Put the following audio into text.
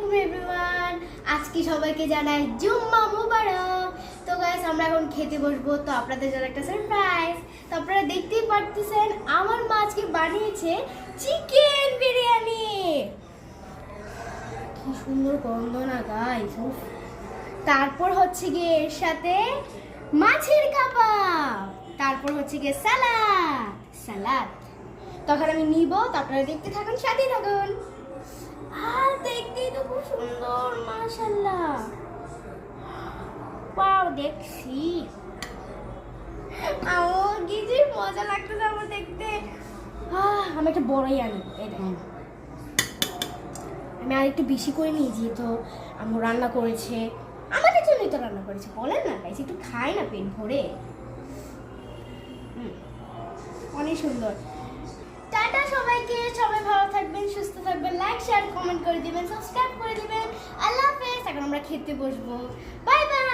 আলাইকুম এভরিওয়ান। আজকে সবাইকে জানাই জুম্মা মুবারক। তো গাইস আমরা এখন খেতে বসবো, তো আপনাদের জন্য একটা সারপ্রাইজ। তো আপনারা দেখতেই পারতেছেন আমার মা আজকে বানিয়েছে চিকেন বিরিয়ানি। কি সুন্দর গন্ধ না গাইস। তারপর হচ্ছে গিয়ে এর সাথে মাছের কাবাব, তারপর হচ্ছে গিয়ে সালাদ। তখন আমি নিব, তারপরে দেখতে থাকুন, সাথে থাকুন। আর দেখতেই তো খুব সুন্দর, মাশাআল্লাহ। ওয়াও, দেখছি আমার কি যে মজা লাগতেছে আমার দেখতে। আমি একটা বড়ই আনি, এটা আমি আর একটু বেশি করে নিয়েছি, তো আমি রান্না করেছে আমাদের জন্যই তো রান্না করেছে, বলেন না গাইস, একটু খাই না পেট ভরে। অনেক সুন্দর। টাটা সবাইকে, সবাই ভালো থাকবেন, সুস্থ থাকবেন, লাইক শেয়ার কমেন্ট করে দিবেন, সাবস্ক্রাইব করে দিবেন। আল্লাহ হাফেজ। এখন আমরা খেতে বসবো। Bye bye.